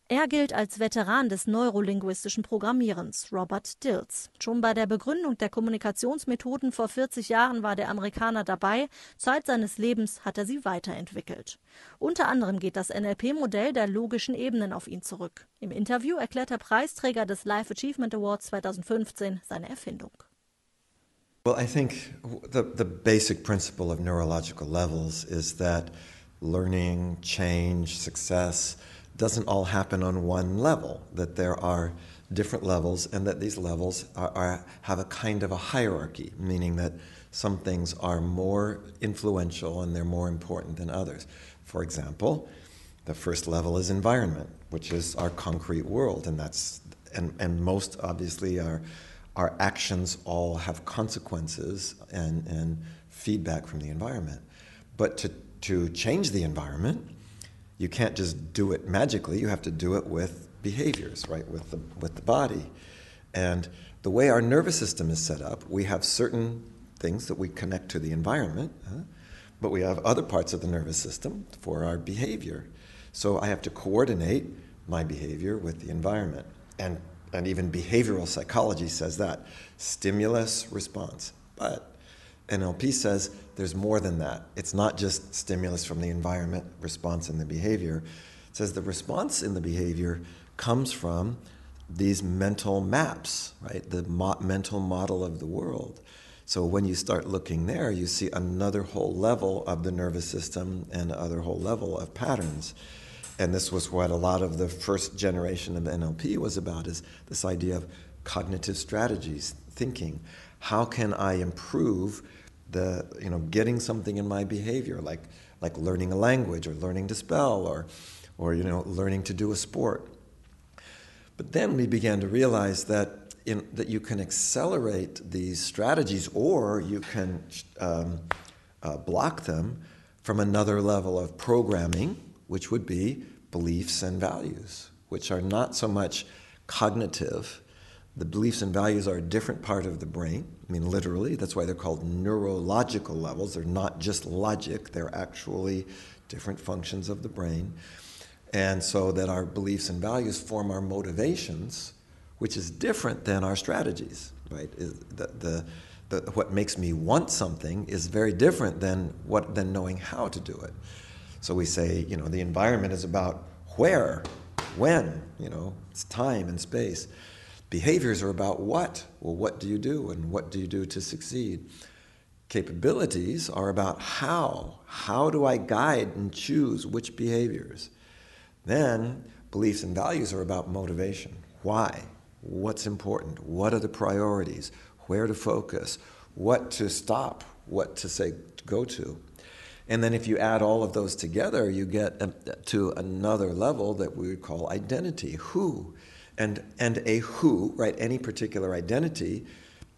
Er gilt als Veteran des Neurolinguistischen Programmierens, Robert Dilts. Schon bei der Begründung der Kommunikationsmethoden vor 40 Jahren war der Amerikaner dabei. Zeit seines Lebens hat er sie weiterentwickelt. Unter anderem geht das NLP-Modell der logischen Ebenen auf ihn zurück. Im Interview erklärt der Preisträger des Life Achievement Awards 2015 seine Erfindung. Well, I think the basic principle of neurological levels is that learning, change, success doesn't all happen on one level, that there are different levels and that these levels have a kind of a hierarchy, meaning that some things are more influential and they're more important than others. For example, the first level is environment, which is our concrete world, and most obviously our actions all have consequences and feedback from the environment. But to change the environment, you can't just do it magically. You have to do it with behaviors, right? With the body. And the way our nervous system is set up, we have certain things that we connect to the environment, but we have other parts of the nervous system for our behavior. So I have to coordinate my behavior with the environment. And even behavioral psychology says that. Stimulus, response. But NLP says there's more than that. It's not just stimulus from the environment, response in the behavior. It says the response in the behavior comes from these mental maps, right? The mental model of the world. So when you start looking there, you see another whole level of the nervous system and another whole level of patterns. And this was what a lot of the first generation of NLP was about, is this idea of cognitive strategies, thinking. How can I improve getting something in my behavior, like learning a language or learning to spell or learning to do a sport. But then we began to realize that you can accelerate these strategies, or you can block them from another level of programming, which would be beliefs and values, which are not so much cognitive. The beliefs and values are a different part of the brain. I mean, literally, that's why they're called neurological levels. They're not just logic, they're actually different functions of the brain. And so that our beliefs and values form our motivations, which is different than our strategies, right? What makes me want something is very different than knowing how to do it. So we say, the environment is about where, when, it's time and space. Behaviors are about what. Well, what do you do, and what do you do to succeed? Capabilities are about how. How do I guide and choose which behaviors? Then beliefs and values are about motivation. Why? What's important? What are the priorities? Where to focus? What to stop? What to say to go to? And then if you add all of those together, you get to another level that we would call identity. Who? And a who, right? Any particular identity,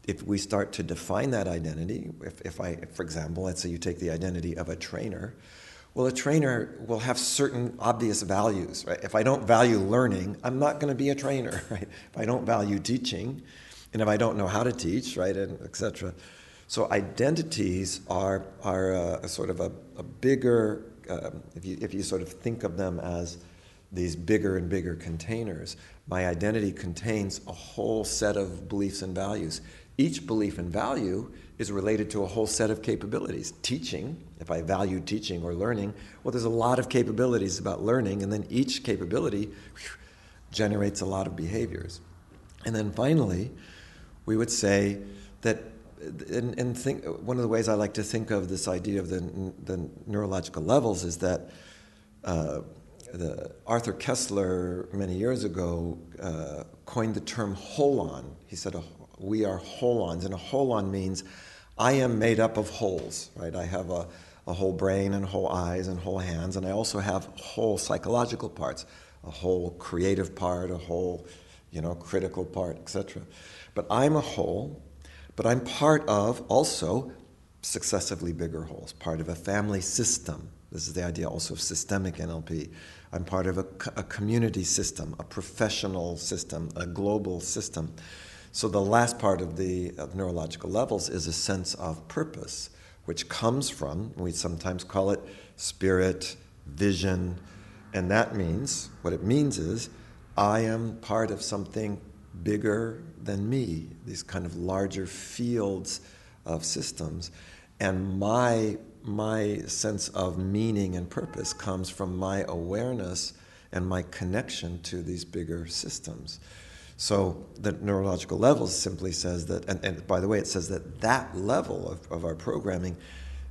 if we start to define that identity, for example, let's say you take the identity of a trainer, well, a trainer will have certain obvious values, right? If I don't value learning, I'm not going to be a trainer, right? If I don't value teaching, and if I don't know how to teach, right, and etc. So identities are sort of a bigger, if you sort of think of them as these bigger and bigger containers. My identity contains a whole set of beliefs and values. Each belief and value is related to a whole set of capabilities. Teaching, if I value teaching or learning, well, there's a lot of capabilities about learning, and then each capability generates a lot of behaviors. And then finally, we would say that, and think, one of the ways I like to think of this idea of the neurological levels is that Arthur Koestler, many years ago, coined the term holon. He said, we are holons, and a holon means I am made up of wholes, right? I have a whole brain and whole eyes and whole hands, and I also have whole psychological parts, a whole creative part, a whole, critical part, etc. But I'm a whole, but I'm part of also successively bigger wholes, part of a family system. This is the idea also of systemic NLP. I'm part of a community system, a professional system, a global system. So the last part of the neurological levels is a sense of purpose, which comes from, we sometimes call it spirit, vision, And that means, what it means is, I am part of something bigger than me, these kind of larger fields of systems. And my sense of meaning and purpose comes from my awareness and my connection to these bigger systems. So the neurological level simply says that, and by the way, it says that that level of our programming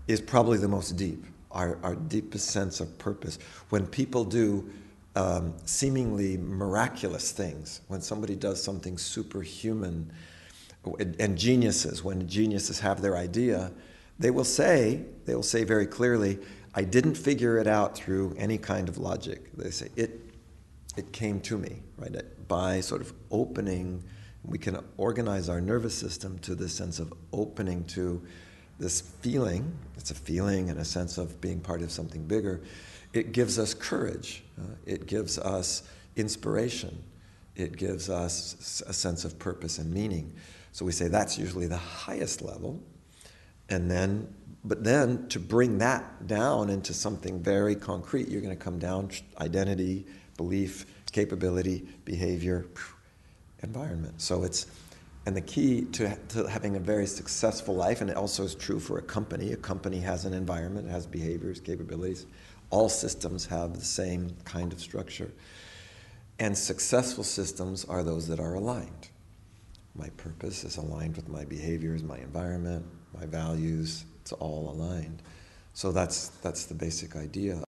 is probably the most deep, our deepest sense of purpose. When people do seemingly miraculous things, when somebody does something superhuman, and geniuses, when geniuses have their idea, they will say very clearly, I didn't figure it out through any kind of logic. They say, it came to me, right? By sort of opening, we can organize our nervous system to this sense of opening to this feeling. It's a feeling and a sense of being part of something bigger. It gives us courage. It gives us inspiration. It gives us a sense of purpose and meaning. So we say that's usually the highest level. But then to bring that down into something very concrete, you're going to come down identity, belief, capability, behavior, environment. So and the key to having a very successful life, and it also is true for a company has an environment, it has behaviors, capabilities. All systems have the same kind of structure. And successful systems are those that are aligned. My purpose is aligned with my behaviors, my environment, my values. It's all aligned. So that's the basic idea